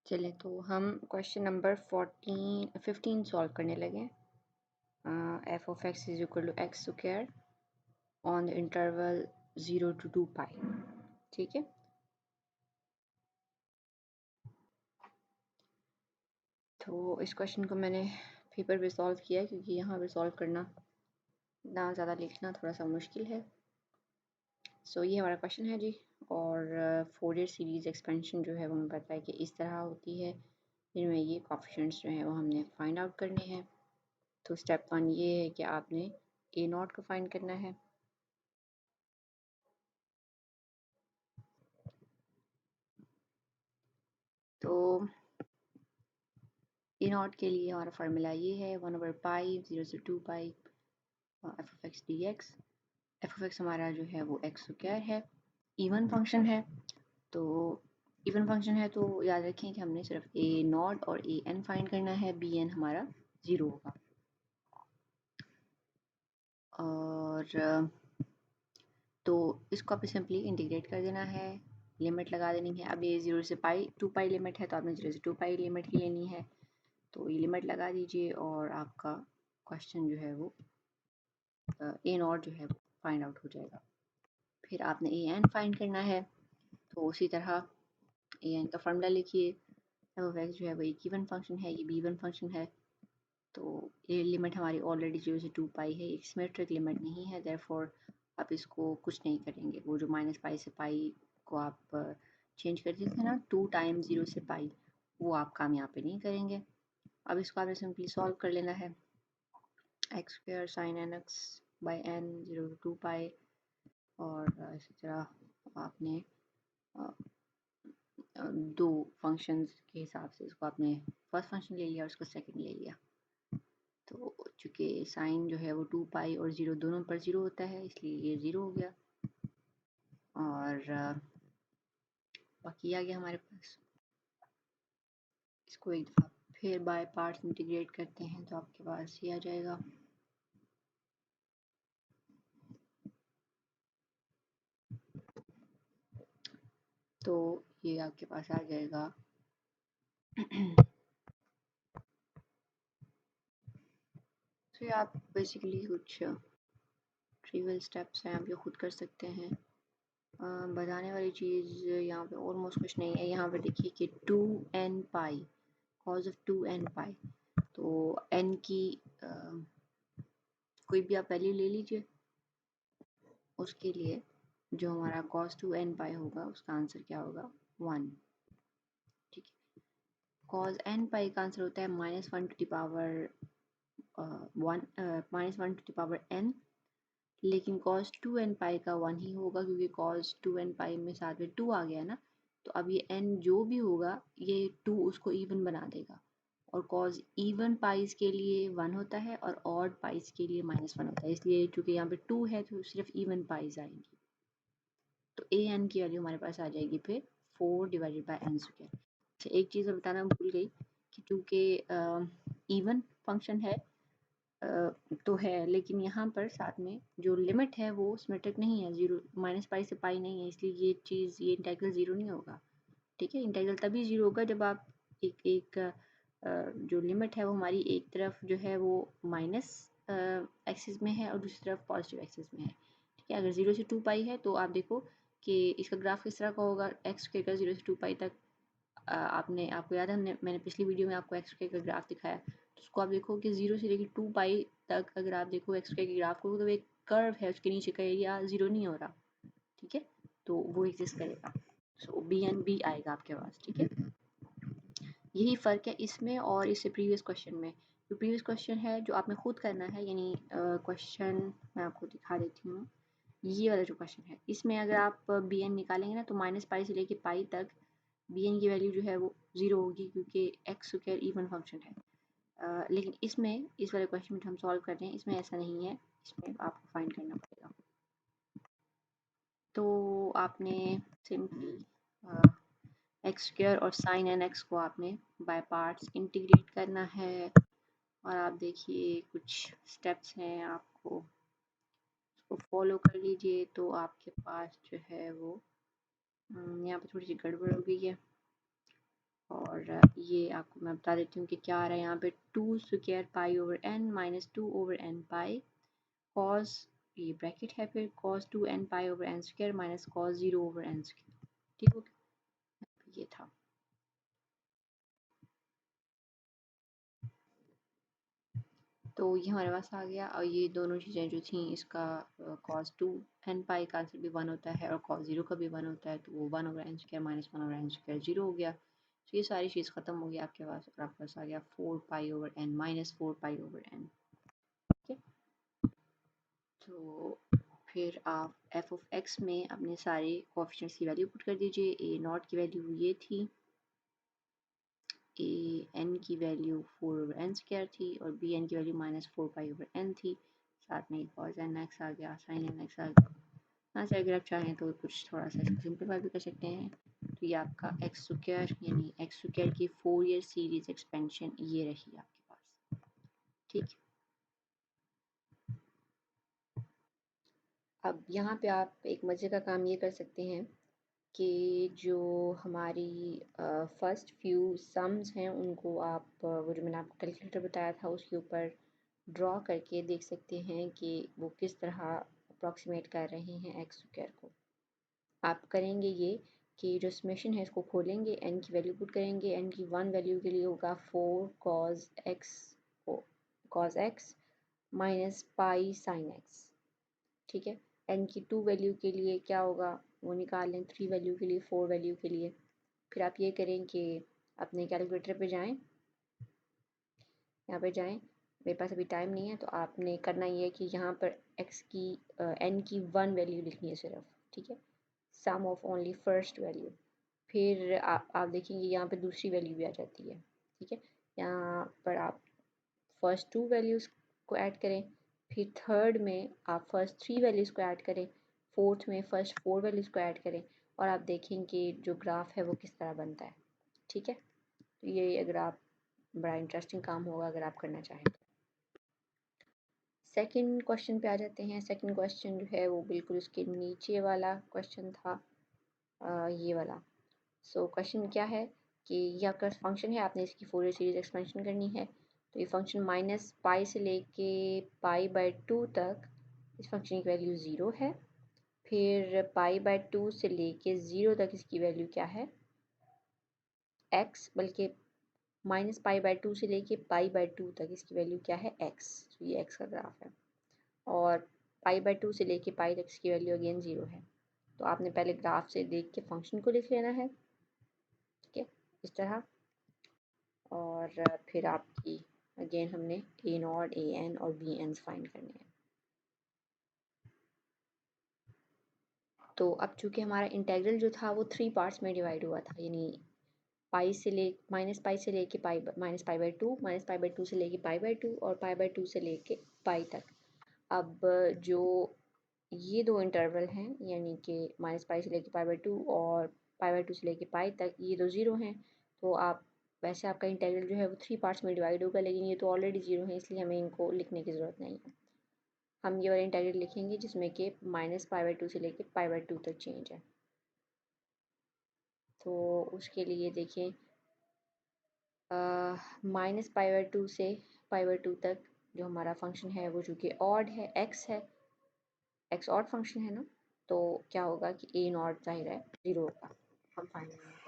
चले तो हम क्वेश्चन नंबर 15 सॉल्व करने लगे। F of X is equal to X square on the interval 0 to 2 pi. ठीक है, तो इस क्वेश्चन को मैंने पेपर पे सॉल्व किया क्योंकि यहाँ पे सॉल्व करना ना ज़्यादा लिखना थोड़ा सा मुश्किल है। सो ये हमारा क्वेश्चन है जी। और फोरियर सीरीज़ एक्सपेंशन जो है वो हमें पता है कि इस तरह होती है, जिनमें ये कोएफिशिएंट्स जो हैं वो हमने फाइंड आउट करने हैं। तो स्टेप 1 ये है कि आपने ए नॉट को फाइंड करना है। तो ए नॉट के लिए हमारा फार्मूला ये है 1/पाई 0 से 2 pi f of x d x. F of x हमारा जो है वो एक्स स्क्वायर है, इवन फंक्शन है। तो इवन फंक्शन है तो याद रखें कि हमने सिर्फ ए नॉट और ए एन फाइंड करना है, बी एन हमारा 0 होगा। और तो इसको आपने सिंपली इंटीग्रेट कर देना है, लिमिट लगा देनी है। अब ये 0 से पाई 2 पाई लिमिट है तो आपने 0 से 2 पाई लिमिट की लेनी है। तो ये लिमिट लगा दीजिए और आपका क्वेश्चन जो है वो ए नॉट जो है फाइंड आउट हो जाएगा। फिर आपने ए एन फाइंड करना है, तो उसी तरह ए एन का फार्मूला लिखिए। एफ ऑफ एक्स जो है वो एक गिवन फंक्शन है, ये बी वन फंक्शन है। तो ये लिमिट हमारी ऑलरेडी 0 से 2 पाई है, एक सिमेट्रिक लिमिट नहीं है, देयरफॉर आप इसको कुछ नहीं करेंगे। वो जो माइनस पाई से पाई को आप चेंज कर देते हैं ना, 2 टाइम्स 0 से पाई, वो आप काम यहाँ पे नहीं करेंगे। अब इसको आपने सिंपली सॉल्व कर लेना है। X square sine N X by N 0 to 2 pi. और इसी तरह आपने दो फंक्शंस के हिसाब से इसको आपने फर्स्ट फंक्शन ले लिया और उसको सेकंड ले लिया। तो चूँकि साइन जो है वो 2 पाई और 0 दोनों पर 0 होता है, इसलिए ये 0 हो गया। और बाकी आ गया हमारे पास। इसको एक दफ़ा फिर बाय पार्ट्स इंटीग्रेट करते हैं तो आपके पास ये आ जाएगा। तो ये आपके पास आ जाएगा तो ये आप बेसिकली कुछ ट्रिवियल स्टेप्स हैं, आप ये खुद कर सकते हैं। बताने वाली चीज़ यहाँ पे ऑलमोस्ट कुछ नहीं है। यहाँ पे देखिए कि 2n pi cause of 2n पाई, तो n की कोई भी आप वैल्यू ले लीजिए, उसके लिए जो हमारा cos 2n पाई होगा उसका आंसर क्या होगा 1। ठीक है, cos n पाई का आंसर होता है -1 to the power 1 to the power n, लेकिन cos 2n पाई का 1 ही होगा क्योंकि cos 2n पाई में साथ में 2 आ गया ना। तो अब ये n जो भी होगा ये 2 उसको इवन बना देगा। और cos इवन पाइज के लिए 1 होता है और ऑड पाइज के लिए -1 होता है, इसलिए चूंकि यहाँ पे 2 है तो सिर्फ इवन पाइज आएंगी। तो ए एन की वैल्यू हमारे पास आ जाएगी फिर 4 डिवाइडेड बाई एन स्क्वायर। अच्छा, एक चीज़ मैं बताना भूल गई कि चूँकि इवन फंक्शन है तो है, लेकिन यहाँ पर साथ में जो लिमिट है वो सिमेट्रिक नहीं है, 0 माइनस पाई से पाई नहीं है, इसलिए ये चीज़ ये इंटेग्रल 0 नहीं होगा। ठीक है, इंटेग्रल तभी 0 होगा जब आप एक एक जो लिमिट है वो हमारी एक तरफ जो है वो माइनस एक्सिस में है और दूसरी तरफ पॉजिटिव एक्सिस में है। ठीक है, अगर 0 से 2 पाई है तो आप देखो कि इसका ग्राफ किस तरह का होगा। एक्स के का 0 से 2 पाई तक आपको याद है मैंने पिछली वीडियो में आपको एक्स के का ग्राफ दिखाया, तो उसको आप देखो कि 0 से लेकर 2 पाई तक अगर आप देखो एक्स के ग्राफ को तो एक कर्व है, उसके नीचे का एरिया 0 नहीं हो रहा। ठीक है, तो वो एग्जिस्ट करेगा। सो बी एन बी आएगा आपके पास। ठीक है, यही फ़र्क है इसमें और इससे प्रीवियस क्वेश्चन में। जो प्रीवियस क्वेश्चन है जो आपने खुद करना है, यानी क्वेश्चन मैं आपको दिखा देती हूँ। ये वाला जो क्वेश्चन है इसमें अगर आप बी एन निकालेंगे ना तो माइनस पाई से लेके पाई तक बी एन की वैल्यू जो है वो 0 होगी क्योंकि एक्स स्क्वायर इवन फंक्शन है। लेकिन इसमें इस वाले क्वेश्चन में हम सॉल्व कर रहे हैं, इसमें ऐसा नहीं है, इसमें आपको फाइंड करना पड़ेगा। तो आपने सिंपली एक्स स्क्वायर और साइन एन एक्स को आपने बाय पार्ट्स इंटीग्रेट करना है। और आप देखिए कुछ स्टेप्स हैं, आपको उसको फॉलो कर लीजिए तो आपके पास जो है वो यहाँ पे थोड़ी सी गड़बड़ हो गई है। और ये आपको मैं बता देती हूँ कि क्या आ रहा है यहाँ पे, 2 square pi over N minus 2 over N pi cos, ये ब्रैकेट है, फिर cos 2 N pi over N square minus cos 0 over N square. ठीक हो गया, ये था। तो ये हमारे पास आ गया, और ये दोनों चीज़ें जो थी, इसका कॉस 2 एन पाई का आंसर भी 1 होता है और कॉस 0 का भी 1 होता है, तो वो 1 over N square minus 1 over N square 0 हो गया। तो ये सारी चीज़ ख़त्म हो गई आपके पास, और आपके पास आ गया 4 pi over N minus 4 pi over N. ठीक है, तो फिर आप एफ ऑफ एक्स में अपने सारे कोएफिशिएंट्स की वैल्यू पुट कर दीजिए। ए नॉट की वैल्यू ये थी, ए एन की वैल्यू 4 ओवर एन स्क्वायर थी, और बी एन की value minus 4 pi over N थी। साथ में कॉस एन एक्स आ गया, साइन एन एक्स आ गया। यहाँ से अगर आप चाहें तो कुछ थोड़ा सा इसको सिंप्लीफाई भी कर सकते हैं। तो ये आपका एक्स स्क्वायर यानी एक्स स्क्वायर की 4 ईयर सीरीज एक्सपेंशन ये रही आपके पास। ठीक, अब यहाँ पे आप एक मज़े का काम ये कर सकते हैं कि जो हमारी फर्स्ट फ्यू सम्स हैं उनको आप वो जो मैंने आपको कैलकुलेटर बताया था उसके ऊपर ड्रॉ करके देख सकते हैं कि वो किस तरह अप्रॉक्सीमेट कर रहे हैं एक्स स्क्वायर को। आप करेंगे ये कि जो समेशन है इसको खोलेंगे, एन की वैल्यू पुट करेंगे, एन की 1 वैल्यू के लिए होगा 4 cos x minus pi sine x. ठीक है, एन की 2 वैल्यू के लिए क्या होगा वो निकाल लें, 3 वैल्यू के लिए, 4 वैल्यू के लिए। फिर आप ये करें कि अपने कैलकुलेटर पे जाएं, यहाँ पे जाएं, मेरे पास अभी टाइम नहीं है, तो आपने करना ये है कि यहाँ पर एक्स की एन की 1 वैल्यू लिखनी है सिर्फ। ठीक है, सम ऑफ ओनली फर्स्ट वैल्यू। फिर आप देखेंगे यहाँ पे दूसरी वैल्यू भी आ जाती है। ठीक है, यहाँ पर आप फर्स्ट 2 वैल्यूज़ को ऐड करें, फिर थर्ड में आप फर्स्ट 3 वैल्यूज़ को ऐड करें, फोर्थ में फर्स्ट 4 वैल्यूज़ को ऐड करें, और आप देखेंगे जो ग्राफ है वो किस तरह बनता है। ठीक है, तो ये अगर आप, बड़ा इंटरेस्टिंग काम होगा अगर आप करना चाहें। सेकंड क्वेश्चन पे आ जाते हैं। सेकंड क्वेश्चन जो है वो बिल्कुल उसके नीचे वाला क्वेश्चन था, ये वाला। सो क्वेश्चन क्या है कि यह आपका फंक्शन है, आपने इसकी फोरियर सीरीज एक्सपेंशन करनी है। तो ये फंक्शन माइनस पाई से लेके पाई बाय 2 तक इस फंक्शन की वैल्यू 0 है। फिर पाई बाय 2 से लेके 0 तक इसकी वैल्यू क्या है, x, बल्कि माइनस पाई बाय 2 से लेके पाई बाय 2 तक इसकी वैल्यू क्या है, x। तो ये x का ग्राफ है, और पाई बाय 2 से लेके पाई तक इसकी वैल्यू अगेन 0 है। तो आपने पहले ग्राफ से देख के फंक्शन को लिख लेना है। ठीक है, इस तरह। और फिर आपकी अगेन हमने ए नॉट, ए एन और बी एन फाइंड करने हैं। तो अब चूंकि हमारा इंटेग्रल जो था वो 3 पार्ट्स में डिवाइड हुआ था, यानी पाई से ले माइनस पाई से लेके pi minus pi by 2, minus pi by 2 से लेके पाई बाय 2, और पाई बाय 2 से लेके पाई तक। अब जो ये दो इंटरवल हैं, यानी कि माइनस पाई से लेके पाई बाय 2 और पाई बाय 2 से लेके पाई तक, ये दो ज़ीरो हैं। तो आप, वैसे आपका इंटेग्रल जो है वो 3 पार्ट्स में डिवाइड होगा, लेकिन ये तो ऑलरेडी ज़ीरो है, इसलिए हमें इनको लिखने की ज़रूरत नहीं है। हम ये वाला इंटेग्रल लिखेंगे जिसमें कि माइनस पाई बाय 2 से लेके पाई बाय 2 तक चेंज है। तो उसके लिए देखें, माइनस पाई बाय 2 से पाई बाय 2 तक जो हमारा फंक्शन है वो चूँकि ऑड है, एक्स है, एक्स ऑड फंक्शन है ना, तो क्या होगा कि ए नॉट ज़ाहिर है 0 होगा, हम फाइंड करेंगे।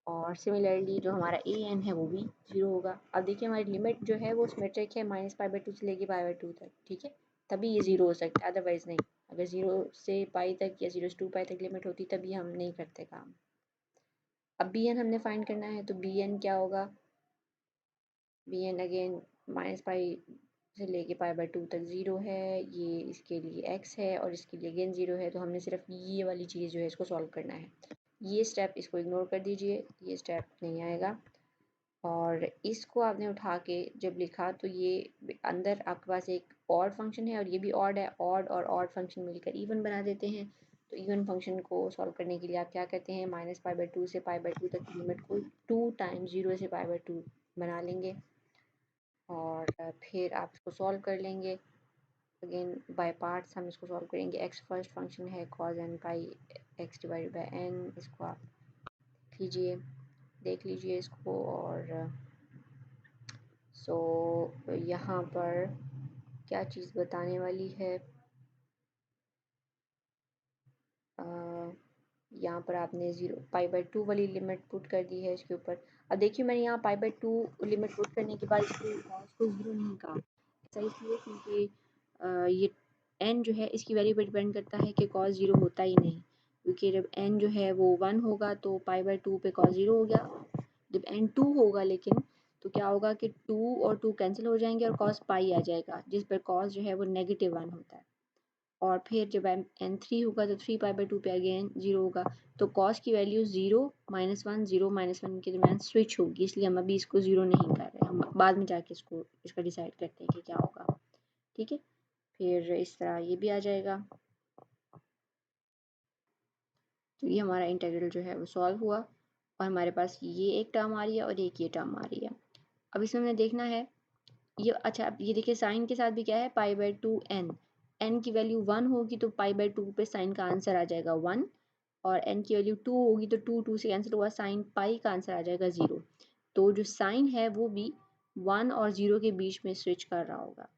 और सिमिलरली जो हमारा ए एन है वो भी 0 होगा। अब देखिए हमारी लिमिट जो है वो सिमेट्रिक है, माइनस पाई बाय 2 से लेके पाई बाय 2 तक। ठीक है, तभी ये 0 हो सकता है, अदरवाइज़ नहीं। अगर 0 से पाई तक या 0 से 2 पाई तक लिमिट होती तभी हम नहीं करते काम। अब बी एन हमने फाइंड करना है, तो बी एन क्या होगा, B N again minus pi से लेके पाई बाय 2 तक 0 है, ये इसके लिए x है और इसके लिए अगेन 0 है। तो हमने सिर्फ ये वाली चीज़ जो है इसको सॉल्व करना है। ये स्टेप इसको इग्नोर कर दीजिए, ये स्टेप नहीं आएगा। और इसको आपने उठा के जब लिखा तो ये अंदर आपके पास एक ऑड फंक्शन है और ये भी ऑड है, ऑड और ऑड फंक्शन मिलकर इवन बना देते हैं। तो इवन फंक्शन को सॉल्व करने के लिए आप क्या करते हैं, माइनस पाई बाय 2 से पाई बाय 2 तक की लिमिट को 2 टाइम्स 0 से पाई बाय 2 बना लेंगे, और फिर आप इसको सॉल्व कर लेंगे। अगेन बाय पार्ट्स हम इसको सॉल्व करेंगे। एक्स फर्स्ट फंक्शन है cos N pi X divided by N, इसको आप कीजिए। देख लीजिए इसको। और सो यहाँ पर क्या चीज़ बताने वाली है, यहाँ पर आपने 0 π/2 वाली लिमिट पुट कर दी है इसके ऊपर। अब देखिए मैंने यहाँ π/2 लिमिट पुट करने के बाद इसको कॉस को 0 नहीं कहा, ऐसा इसलिए क्योंकि ये n जो है इसकी वैल्यू पर डिपेंड करता है कि कॉस 0 होता ही नहीं, क्योंकि जब n जो है वो 1 होगा तो π/2 पे कॉस 0 हो गया। जब n 2 होगा लेकिन तो क्या होगा कि 2 और 2 कैंसिल हो जाएंगे और कॉस पाई आ जाएगा, जिस पर कॉस जो है वो -1 होता है। और फिर जब n 3 होगा तो 3 π/2 पे अगेन 0 होगा, तो कॉस की वैल्यू 0 -1 0 -1 के दरमियान स्विच होगी, इसलिए हम अभी इसको 0 नहीं कर रहे, हम बाद में जाके इसका डिसाइड करते हैं कि क्या होगा। ठीक है, फिर इस तरह ये भी आ जाएगा। तो ये हमारा इंटीग्रल जो है वो सॉल्व हुआ और हमारे पास ये एक टर्म आ रही है और एक ये टर्म आ रही है। अब इसमें हमें देखना है ये, अच्छा अब ये देखिए साइन के साथ भी क्या है, π/2 n की वैल्यू 1 होगी तो π/2 पे साइन का आंसर आ जाएगा 1, और n की वैल्यू 2 होगी तो 2 2 से कैंसिल हुआ, साइन पाई का आंसर आ जाएगा 0। तो जो साइन है वो भी 1 और 0 के बीच में स्विच कर रहा होगा।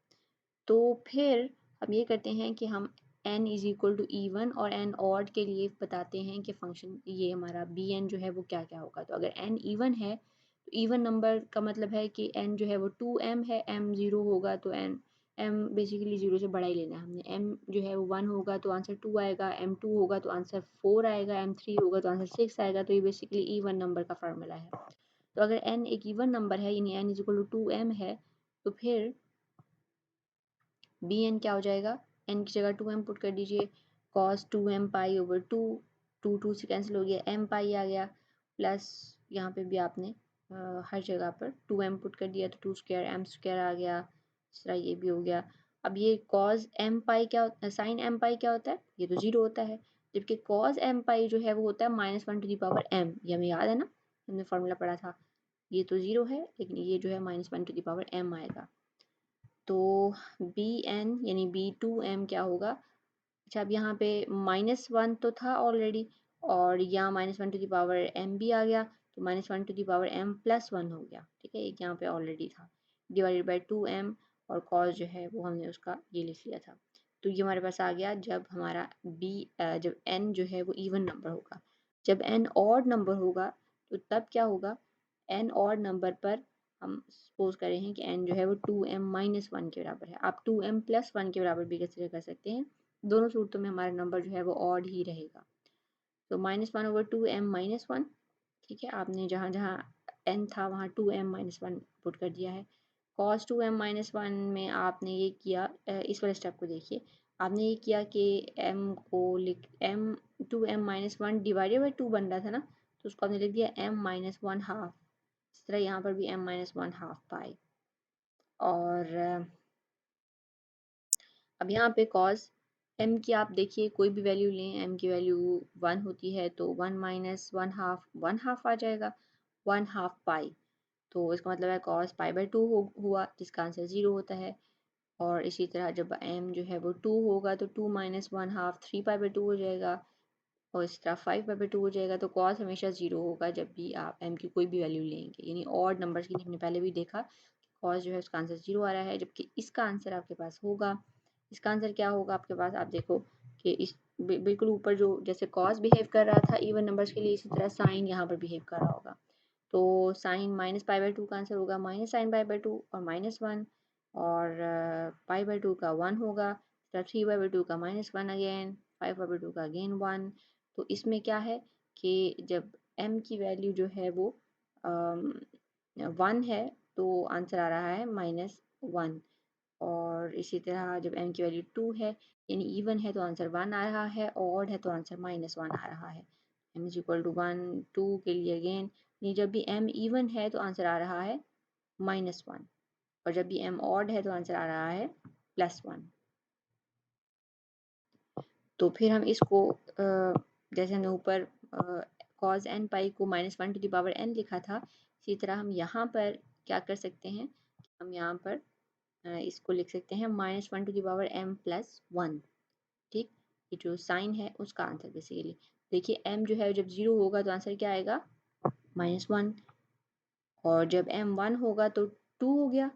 तो फिर हम ये करते हैं कि हम n is equal to even और n ऑड के लिए बताते हैं कि फंक्शन ये हमारा bn जो है वो क्या क्या होगा। तो अगर n इवन है तो इवन नंबर का मतलब है कि n जो है वो 2m है, m 0 होगा तो m बेसिकली 0 से बड़ा ही लेना है हमने। m जो है वो 1 होगा तो आंसर 2 आएगा, m 2 होगा तो आंसर 4 आएगा, m 3 होगा तो आंसर 6 आएगा। तो ये बेसिकली इवन नंबर का फार्मूला है। तो अगर n एक इवन नंबर है यानी n is equal to 2m है तो फिर bn क्या हो जाएगा, n की जगह 2m पुट कर दीजिए, cos 2m π/2, 2 2 से कैंसिल हो गया, m पाई आ गया, प्लस यहाँ पे भी आपने हर जगह पर 2m पुट कर दिया तो 2² m² आ गया, इस तरह ये भी हो गया। अब ये cos m पाई क्या होता है, साइन m पाई क्या होता है, ये तो 0 होता है, जबकि cos m पाई जो है वो होता है -1/m, ये हमें याद है ना, हमने फॉर्मूला पढ़ा था। ये तो 0 है लेकिन ये जो है -1/m आएगा। तो बी एन यानी b2m क्या होगा, अच्छा अब यहाँ पे -1 तो था ऑलरेडी और यहाँ -1/m भी आ गया तो -1/m+1 हो गया। ठीक है, एक यहाँ पे ऑलरेडी था, डिवाइडेड बाई 2m और कॉस जो है वो हमने उसका ये लिख लिया था। तो ये हमारे पास आ गया जब हमारा जब n जो है वो इवन नंबर होगा। जब n ऑड नंबर होगा तो तब क्या होगा, n ऑड नंबर पर हम सपोज कर रहे हैं कि n जो है वो 2m-1 के बराबर है। आप 2m+1 के बराबर भी कंसिडर कर सकते हैं, दोनों सूरतों में हमारा नंबर जो है वो ऑड ही रहेगा। तो -1/2m-1, ठीक है, आपने जहाँ जहाँ n था वहाँ 2m-1 पुट कर दिया है। cos 2m-1 में आपने ये किया, इस वाले स्टेप को देखिए, आपने ये किया कि m को लिख m 2m-1 डिवाइडेड बाई 2 बन रहा था ना, तो उसको आपने लिख दिया m-1/2। इस तरह यहाँ पर भी m-1/2 पाई। और अब यहाँ पे cos m की आप देखिए कोई भी वैल्यू लें, m की वैल्यू 1 होती है तो 1 - 1/2 आ जाएगा, 1/2 पाई। तो इसका मतलब है cos π/2 हुआ जिसका आंसर 0 होता है। और इसी तरह जब m जो है वो 2 होगा तो 2 - 1/2 3π/2 हो जाएगा और इस तरह 5/2 हो जाएगा। तो cos हमेशा 0 होगा जब भी आप m की कोई भी वैल्यू लेंगे, यानी ऑड नंबर्स की हमने पहले भी देखा cos जो है उसका आंसर 0 आ रहा है, जबकि इसका आंसर आपके पास होगा, इसका आंसर क्या होगा आपके पास, आप देखो कि इस बिल्कुल ऊपर जो जैसे cos बिहेव कर रहा था इवन नंबर्स के लिए, इसी तरह साइन यहाँ पर बिहेव कर रहा होगा। तो साइन -π/2 का आंसर होगा -sin π/2 और -1, और π/2 का 1 होगा, 3/2 का -1 अगेन, 5/2 का अगेन 1। तो इसमें क्या है कि जब m की वैल्यू जो है वो 1 है तो आंसर आ रहा है -1, और इसी तरह जब m की वैल्यू 2 है यानी इवन है तो आंसर 1 आ रहा है, ऑड है तो आंसर -1 आ रहा है। m इज इक्वल टू 1 2 के लिए अगेन, नहीं जब भी m इवन है तो आंसर आ रहा है -1 और जब भी m ऑड है तो आंसर आ रहा है +1। तो फिर हम इसको जैसे हमने ऊपर cos n पाई को -1/n लिखा था, इसी तरह हम यहाँ पर क्या कर सकते हैं, हम यहाँ पर इसको लिख सकते हैं -1/m+1। ठीक, ये जो साइन है उसका आंसर बेसिकली देखिए m जो है जब 0 होगा तो आंसर क्या आएगा -1, और जब m 1 होगा तो 2 हो गया,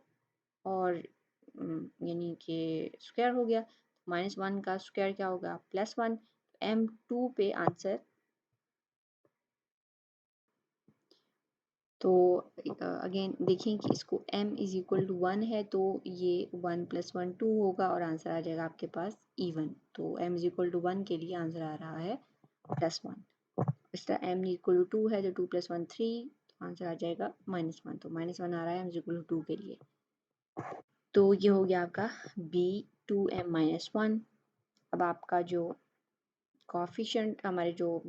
और यानी कि स्क्वायर हो गया। -1 का स्क्वायर क्या होगा? +1। m2 पे आंसर, तो अगेन देखिए कि इसको m = 1 है तो ये 1 + 1 2 होगा, और आंसर आ जाएगा आपके पास इवन। तो m = 1 के लिए आंसर आ रहा है +1। इस तरह m = 2 है तो 2 + 1 3, तो आंसर आ जाएगा -1। तो -1 आ रहा है m = 2 के लिए। तो ये हो गया आपका b2m-1। अब आपका जो कोफिशिएंट हमारे जो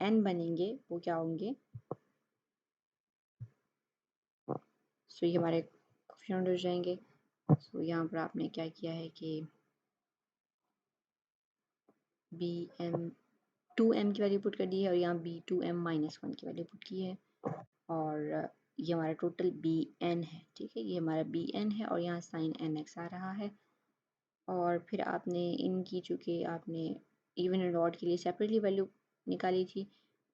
n बनेंगे वो क्या होंगे? सो ये हमारे कोफिशिएंट हो जाएंगे। सो यहाँ पर आपने क्या किया है कि bm 2m की वैल्यू पुट कर दी है, और यहाँ b2m-1 की वैल्यू पुट की है, और ये हमारा टोटल bn है। ठीक है, ये हमारा bn है, और यहाँ साइन nx आ रहा है। और फिर आपने इनकी, चूँकि आपने इवन एंड ऑड के लिए सेपरेटली वैल्यू निकाली थी,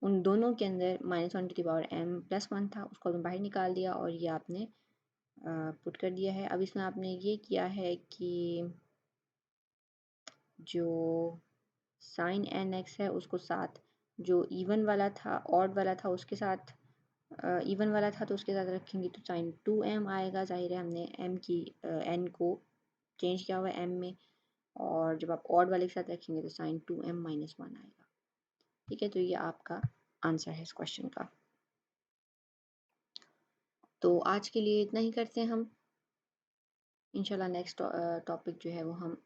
उन दोनों के अंदर -1m+1 था, उसको आपने बाहर निकाल दिया और ये आपने पुट कर दिया है। अब इसमें आपने ये किया है कि जो साइन nx है उसको साथ, जो इवन वाला था ऑड वाला था उसके साथ, इवन वाला था तो उसके साथ रखेंगे तो साइन 2m आएगा। ज़ाहिर है हमने m की n को चेंज किया हुआ है m में, और जब आप ऑड वाले के साथ रखेंगे तो साइन 2m-1 आएगा। ठीक है, तो ये आपका आंसर है इस क्वेश्चन का। तो आज के लिए इतना ही करते हैं हम। इंशाल्लाह नेक्स्ट टॉपिक जो है वो हम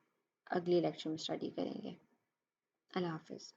अगले लेक्चर में स्टडी करेंगे। अल्लाह हाफिज़।